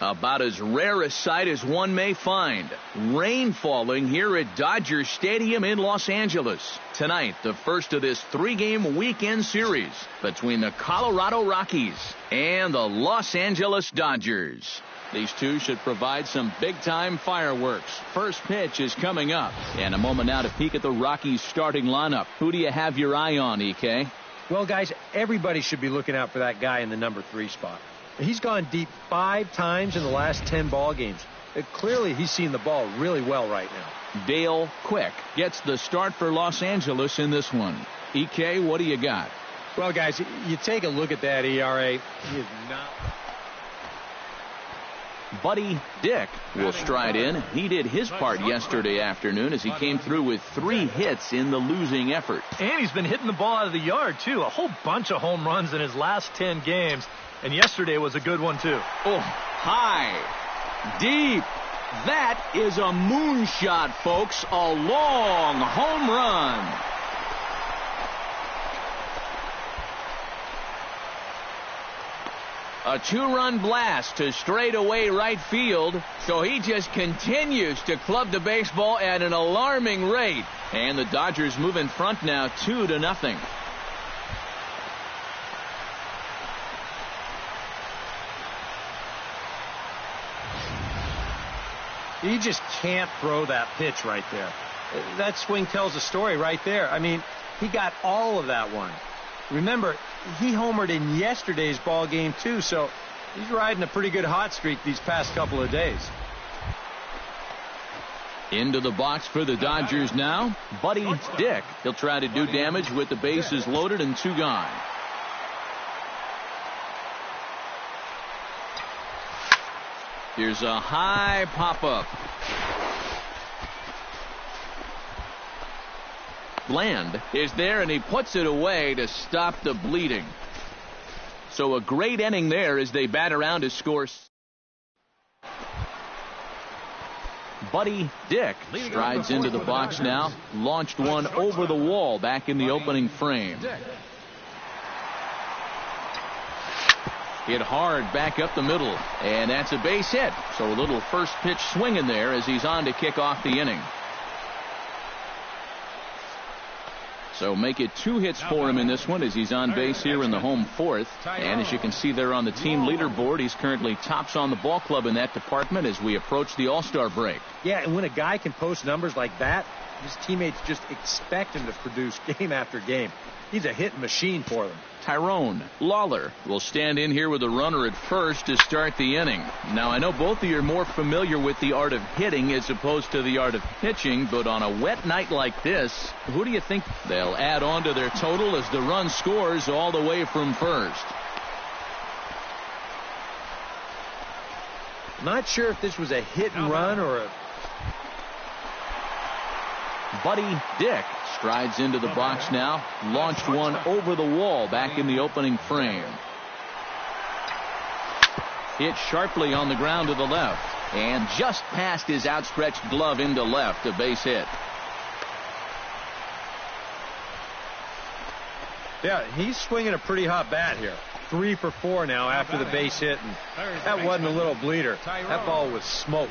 About as rare a sight as one may find. Rain falling here at Dodger Stadium in Los Angeles. Tonight, the first of this 3-game weekend series between the Colorado Rockies and the Los Angeles Dodgers. These two should provide some big-time fireworks. First pitch is coming up. And a moment now to peek at the Rockies starting lineup. Who do you have your eye on, EK? Well, guys, everybody should be looking out for that guy in the number 3 spot. He's gone deep 5 times in the last 10 ball games. Clearly, he's seen the ball really well right now. Dale Quick gets the start for Los Angeles in this one. EK, what do you got? Well, guys, you take a look at that ERA. He is not... Buddy Dick will stride in. He did his part yesterday afternoon as he came through with 3 hits in the losing effort. And he's been hitting the ball out of the yard, too. A whole bunch of home runs in his last 10 games. And yesterday was a good one, too. Oh, high, deep. That is a moonshot, folks. A long home run. A 2-run blast to straightaway right field. So he just continues to club the baseball at an alarming rate. And the Dodgers move in front now 2-0. You just can't throw that pitch right there. That swing tells a story right there. I mean, he got all of that one. Remember, he homered in yesterday's ball game, too, so he's riding a pretty good hot streak these past couple of days. Into the box for the Dodgers now, Buddy Dick. He'll try to do damage with the bases loaded and 2 gone. Here's a high pop-up. Bland is there, and he puts it away to stop the bleeding. So a great inning there as they bat around to score. Buddy Dick strides into the box now. Launched one over the wall back in the opening frame. Hit hard back up the middle, and that's a base hit. So a little first pitch swing in there as he's on to kick off the inning. So make it 2 hits for him in this one as he's on base here in the home 4th. And as you can see there on the team leaderboard, he's currently tops on the ball club in that department as we approach the All-Star break. Yeah, and when a guy can post numbers like that, his teammates just expect him to produce game after game. He's a hit machine for them. Tyrone Lawler will stand in here with a runner at first to start the inning. Now, I know both of you are more familiar with the art of hitting as opposed to the art of pitching, but on a wet night like this, who do you think they'll add on to their total as the run scores all the way from first? Not sure if this was a hit and run or a... Buddy Dick strides into the box now. Launched one over the wall back in the opening frame. Hit sharply on the ground to the left. And just past his outstretched glove into left, a base hit. Yeah, he's swinging a pretty hot bat here. 3 for 4 now after the base hit. And that wasn't a little bleeder. That ball was smoked.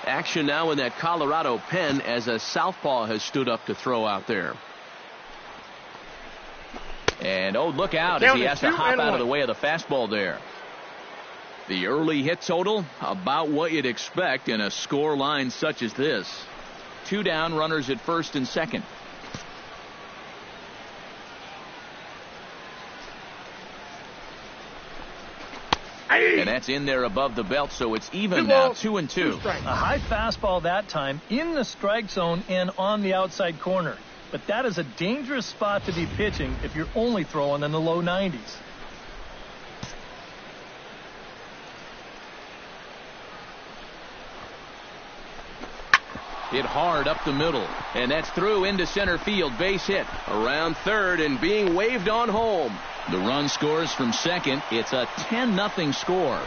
Action now in that Colorado pen as a southpaw has stood up to throw out there. And oh, look out as he has to hop out of the way of the fastball there. The early hit total, about what you'd expect in a score line such as this. 2 down, runners at first and second. And that's in there above the belt, so it's even now, 2-2. A high fastball that time in the strike zone and on the outside corner. But that is a dangerous spot to be pitching if you're only throwing in the low 90s. Hit hard up the middle, and that's through into center field. Base hit around third and being waved on home. The run scores from second. It's a 10-0 score.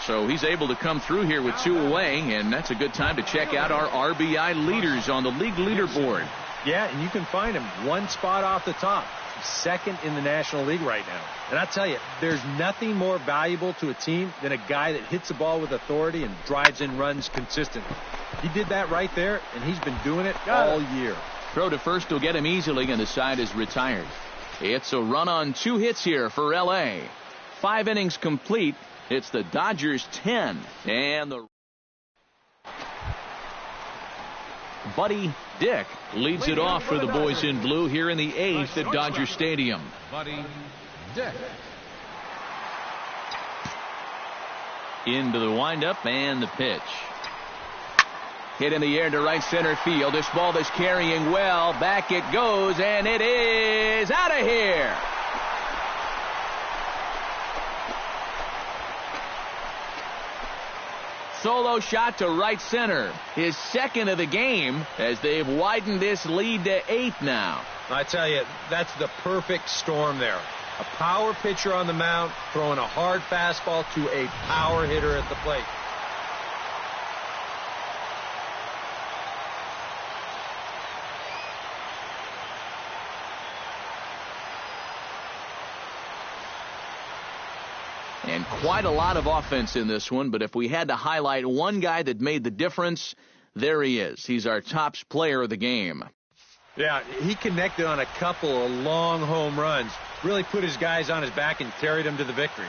So he's able to come through here with 2 away, and that's a good time to check out our RBI leaders on the league leaderboard. Yeah, and you can find him one spot off the top. He's second in the National League right now. And I tell you, there's nothing more valuable to a team than a guy that hits the ball with authority and drives in runs consistently. He did that right there, and he's been doing it all year. Throw to first will get him easily, and the side is retired. It's a run on 2 hits here for L.A. 5 innings complete. It's the Dodgers 10. And the Buddy Dick leads it off for the boys in blue here in the 8th at Dodger Stadium. Buddy Dick. Into the windup and the pitch. Hit in the air to right center field. This ball is carrying well. Back it goes, and it is out of here. Solo shot to right center. His second of the game as they've widened this lead to 8 now. I tell you, that's the perfect storm there. A power pitcher on the mound throwing a hard fastball to a power hitter at the plate. And quite a lot of offense in this one, but if we had to highlight one guy that made the difference, there he is. He's our top player of the game. Yeah, he connected on a couple of long home runs. Really put his guys on his back and carried them to the victory.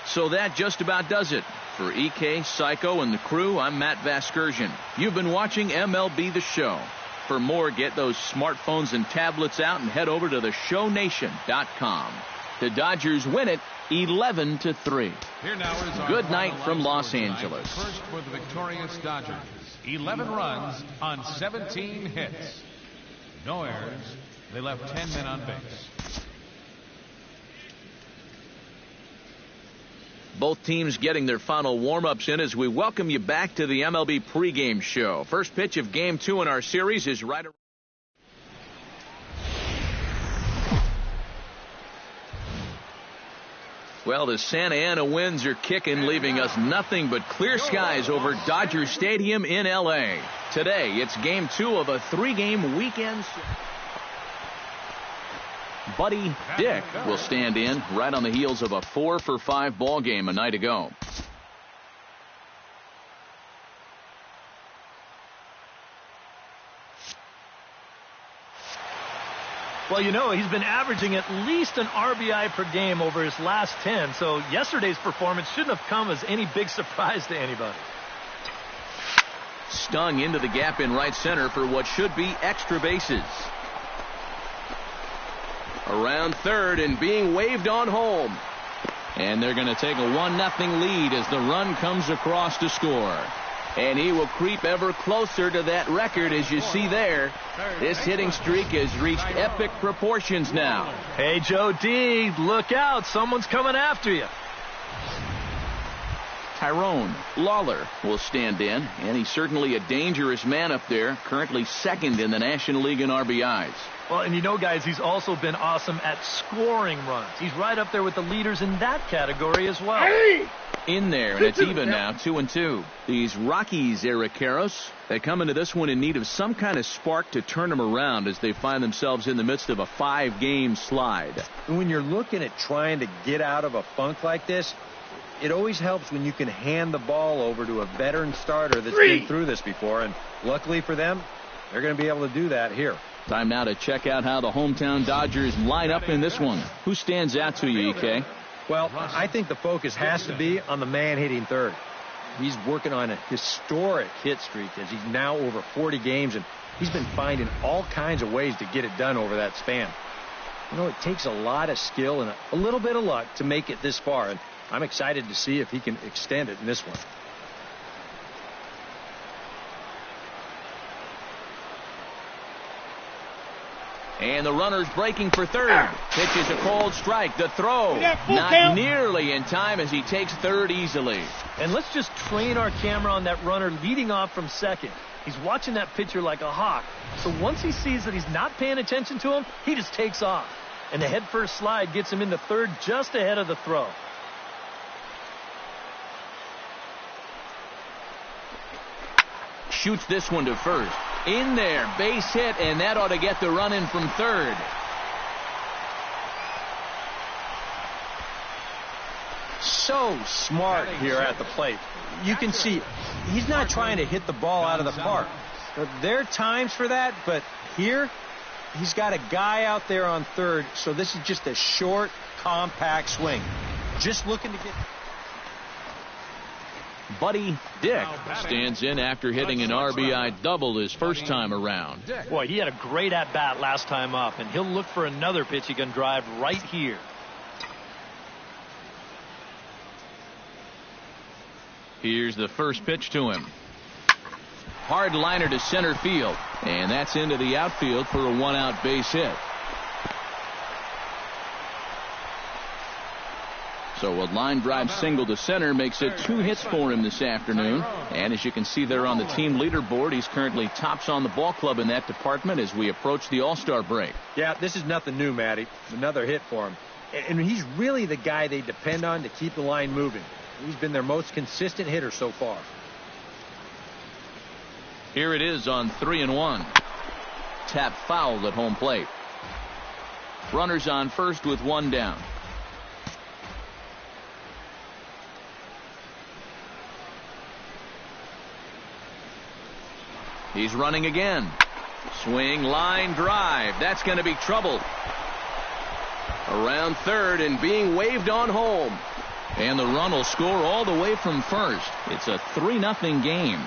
So that just about does it. For EK, Psycho, and the crew, I'm Matt Vasgersian. You've been watching MLB The Show. For more, get those smartphones and tablets out and head over to theshownation.com. The Dodgers win it 11-3. Here now is our good night from Los Angeles. First for the victorious Dodgers. 11 runs on 17 hits. No errors. They left 10 men on base. Both teams getting their final warm-ups in as we welcome you back to the MLB pregame show. First pitch of Game 2 in our series is right around. Well, the Santa Ana winds are kicking, leaving us nothing but clear skies over Dodger Stadium in L.A. Today, it's Game 2 of a 3-game weekend. Buddy Dick will stand in right on the heels of a 4-for-5 ball game a night ago. Well, you know, he's been averaging at least an RBI per game over his last 10, so yesterday's performance shouldn't have come as any big surprise to anybody. Stung into the gap in right center for what should be extra bases. Around third and being waved on home. And they're going to take a 1-0 lead as the run comes across to score. And he will creep ever closer to that record, as you see there. This hitting streak has reached epic proportions now. Hey, Joe D, look out. Someone's coming after you. Tyrone Lawler will stand in, and he's certainly a dangerous man up there, currently second in the National League in RBIs. Well, and you know, guys, he's also been awesome at scoring runs. He's right up there with the leaders in that category as well. In there, and it's even now, 2-2. These Rockies, Eric Karros, they come into this one in need of some kind of spark to turn them around as they find themselves in the midst of a 5-game slide. And when you're looking at trying to get out of a funk like this, it always helps when you can hand the ball over to a veteran starter that's been through this before, and luckily for them, they're going to be able to do that here. Time now to check out how the hometown Dodgers line up in this one. Who stands out to you, EK? Well, I think the focus has to be on the man hitting third. He's working on a historic hit streak as he's now over 40 games, and he's been finding all kinds of ways to get it done over that span. You know, it takes a lot of skill and a little bit of luck to make it this far, and I'm excited to see if he can extend it in this one. And the runner's breaking for third. Pitches a cold strike. The throw not nearly in time as he takes third easily. And let's just train our camera on that runner leading off from second. He's watching that pitcher like a hawk. So once he sees that he's not paying attention to him, he just takes off. And the head-first slide gets him into third just ahead of the throw. shoots this one to first. In there, base hit, and that ought to get the run in from third. So smart here at the plate. You can see he's not trying to hit the ball out of the park. There are times for that, but here he's got a guy out there on third, so this is just a short, compact swing. Just looking to get... Buddy Dick stands in after hitting an RBI double his first time around. Boy, he had a great at-bat last time up, and he'll look for another pitch he can drive right here. Here's the first pitch to him. Hard liner to center field, and that's into the outfield for a one-out base hit. So a line drive single to center makes it 2 hits for him this afternoon. And as you can see there on the team leaderboard, he's currently tops on the ball club in that department as we approach the All-Star break. Yeah, this is nothing new, Matty. Another hit for him. And he's really the guy they depend on to keep the line moving. He's been their most consistent hitter so far. Here it is on 3-1. Tap foul at home plate. Runners on first with one down. He's running again. Swing, line, drive. That's going to be trouble. Around third and being waved on home. And the run will score all the way from first. It's a 3-0 game.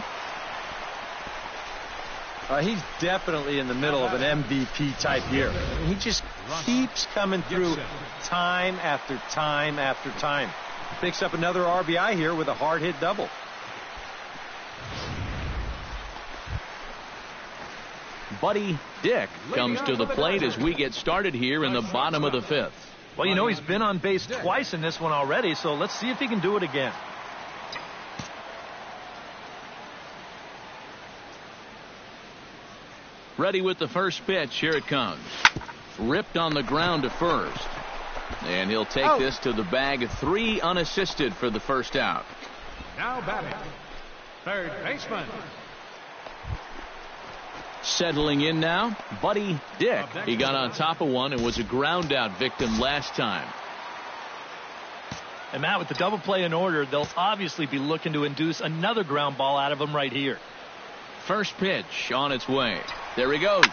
He's definitely in the middle of an MVP type year. He just keeps coming through time after time after time. Picks up another RBI here with a hard hit double. Buddy Dick comes to the plate as we get started here in the bottom of the fifth. Well, you know, he's been on base twice in this one already, so let's see if he can do it again. Ready with the first pitch. Here it comes. Ripped on the ground to first. And he'll take this to the bag. 3 unassisted for the first out. Now batting, third baseman. Settling in now, Buddy Dick. He got on top of one and was a ground out victim last time. And Matt, with the double play in order, they'll obviously be looking to induce another ground ball out of him right here. First pitch on its way. There he goes.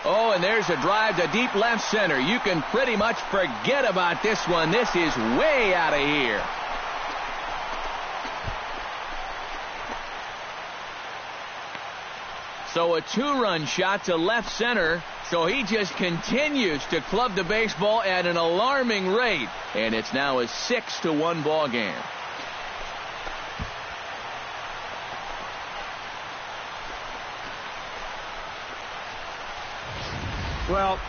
Oh, and there's a drive to deep left center. You can pretty much forget about this one. This is way out of here. So a 2-run shot to left center. So he just continues to club the baseball at an alarming rate. And it's now a 6-1 ball game. Well,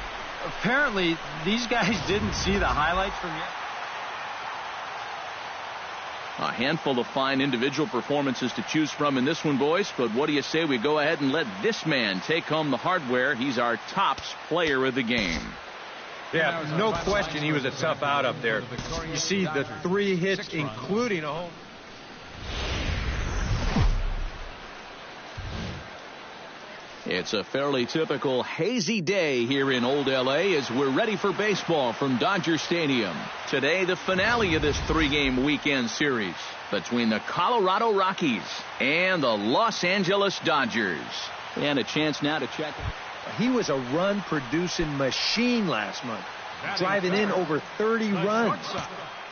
apparently these guys didn't see the highlights from yet. A handful of fine individual performances to choose from in this one, boys. But what do you say we go ahead and let this man take home the hardware? He's our tops player of the game. Yeah, no question he was a tough out up there. You see the 3 hits, including a home. It's a fairly typical hazy day here in Old L.A. as we're ready for baseball from Dodger Stadium. Today, the finale of this 3-game weekend series between the Colorado Rockies and the Los Angeles Dodgers. And a chance now to check. He was a run-producing machine last month, driving in over 30 runs.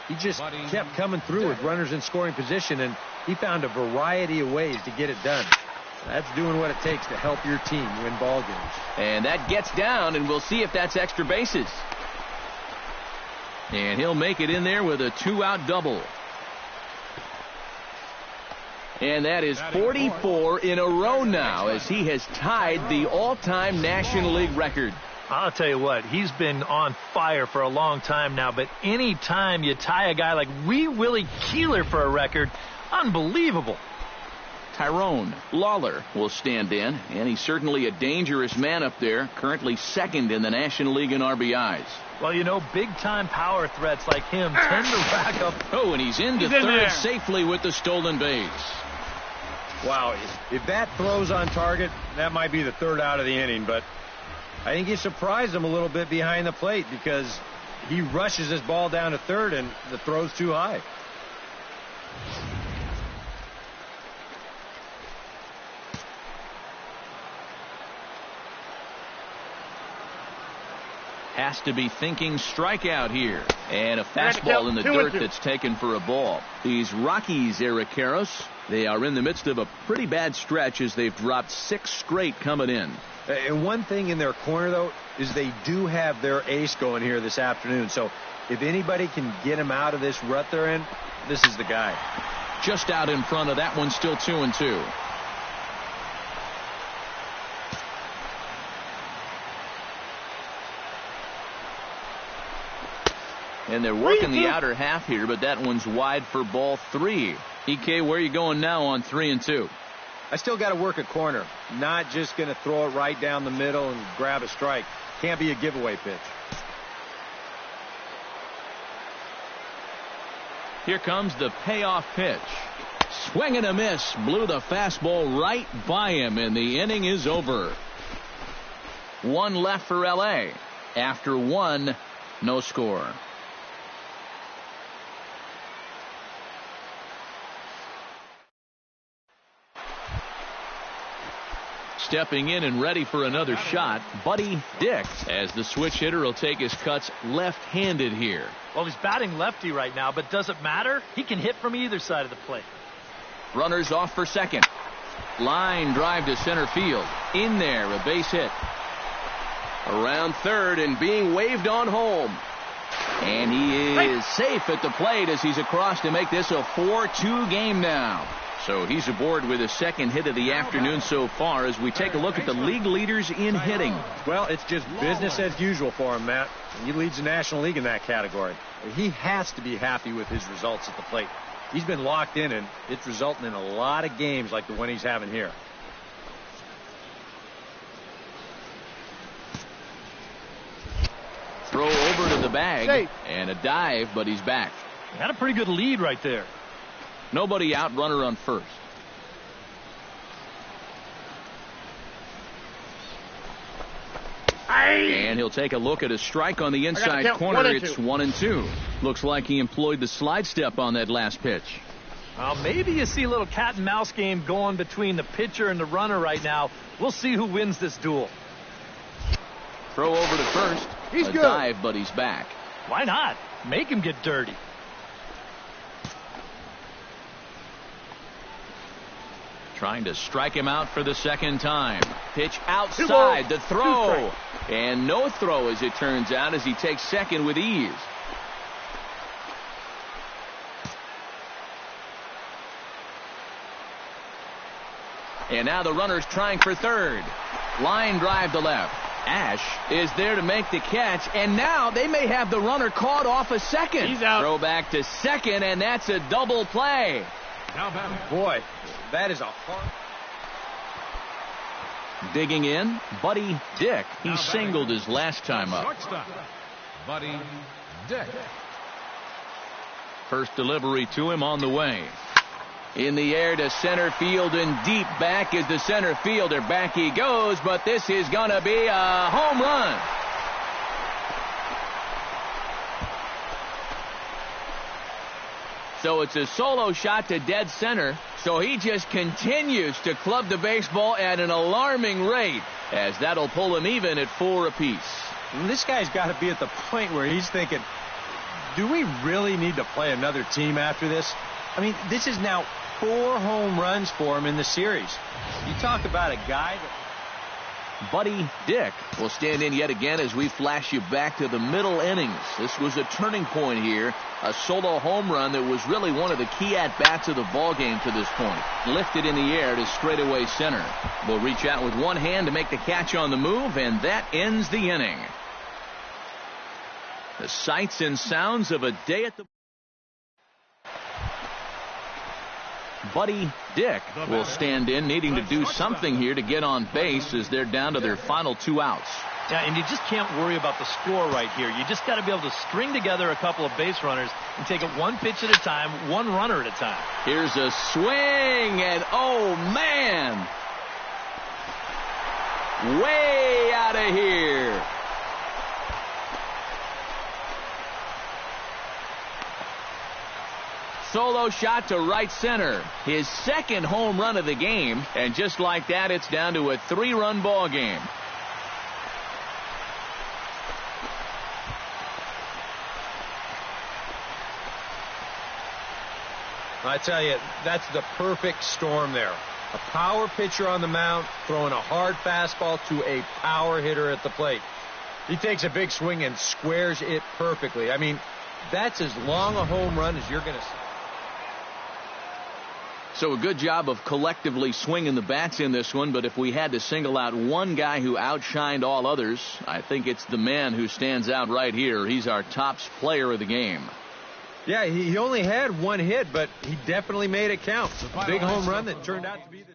He just kept coming through with runners in scoring position, and he found a variety of ways to get it done. That's doing what it takes to help your team win ball games. And that gets down, and we'll see if that's extra bases. And he'll make it in there with a 2-out double. And that is 44 in a row now as he has tied the all-time National League record. I'll tell you what, he's been on fire for a long time now, but any time you tie a guy like Wee Willie Keeler for a record, unbelievable. Tyrone Lawler will stand in, and he's certainly a dangerous man up there, currently second in the National League in RBIs. Well, you know, big-time power threats like him tend to rack up. Oh, and he's into third safely with the stolen base. Wow, if that throw's on target, that might be the third out of the inning, but I think he surprised him a little bit behind the plate because he rushes his ball down to third and the throw's too high. Has to be thinking strikeout here. And a fastball in the dirt that's taken for a ball. These Rockies, Eric Karros, they are in the midst of a pretty bad stretch as they've dropped 6 straight coming in. And one thing in their corner, though, is they do have their ace going here this afternoon. So if anybody can get him out of this rut they're in, this is the guy. Just out in front of that one, still 2-2. And they're working the outer half here, but that one's wide for ball 3. EK, where are you going now on 3-2? I still got to work a corner. Not just going to throw it right down the middle and grab a strike. Can't be a giveaway pitch. Here comes the payoff pitch. Swing and a miss. Blew the fastball right by him, and the inning is over. 1 left for L.A. After 1, no score. Stepping in and ready for another shot, Buddy Dick, as the switch hitter will take his cuts left-handed here. Well, he's batting lefty right now, but does it matter? He can hit from either side of the plate. Runners off for second. Line drive to center field. In there, a base hit. Around third and being waved on home. And he is safe at the plate as he's across to make this a 4-2 game now. So he's aboard with his second hit of the afternoon so far as we take a look at the league leaders in hitting. Well, it's just business as usual for him, Matt. He leads the National League in that category. He has to be happy with his results at the plate. He's been locked in, and it's resulting in a lot of games like the one he's having here. Throw over to the bag, and a dive, but he's back. Had a pretty good lead right there. Nobody out, runner on first. And he'll take a look at a strike on the inside corner. It's 1-2. Looks like he employed the slide step on that last pitch. Well, maybe you see a little cat and mouse game going between the pitcher and the runner right now. We'll see who wins this duel. Throw over to first. He's good. Dive, but he's back. Why not? Make him get dirty. Trying to strike him out for the second time. Pitch outside, the throw. And no throw, as it turns out, as he takes second with ease. And now the runner's trying for third. Line drive to left. Ash is there to make the catch, and now they may have the runner caught off a second. He's out. Throw back to second, and that's a double play. Boy, that is a hard. Digging in, Buddy Dick. He singled his last time up. Shortstop, Buddy Dick. First delivery to him on the way. In the air to center field, and deep back is the center fielder. Back he goes, but this is going to be a home run. So it's a solo shot to dead center. So he just continues to club the baseball at an alarming rate, as that'll pull him even at 4 apiece. And this guy's got to be at the point where he's thinking, do we really need to play another team after this? I mean, this is now 4 home runs for him in the series. You talk about a guy that... Buddy Dick will stand in yet again as we flash you back to the middle innings. This was a turning point here. A solo home run that was really one of the key at-bats of the ballgame to this point. Lifted in the air to straightaway center. Will reach out with one hand to make the catch on the move, and that ends the inning. The sights and sounds of a day at the... Buddy Dick will stand in, needing to do something here to get on base as they're down to their final 2 outs. Yeah, and you just can't worry about the score right here. You just got to be able to string together a couple of base runners and take it one pitch at a time, one runner at a time. Here's a swing, and oh, man! Way out of here. Solo shot to right center. His second home run of the game, and just like that, it's down to a 3-run ball game. I tell you, that's the perfect storm there. A power pitcher on the mound throwing a hard fastball to a power hitter at the plate. He takes a big swing and squares it perfectly. I mean, that's as long a home run as you're going to see. So a good job of collectively swinging the bats in this one, but if we had to single out one guy who outshined all others, I think it's the man who stands out right here. He's our top player of the game. Yeah, he only had one hit, but he definitely made it count. A big home run that turned out to be the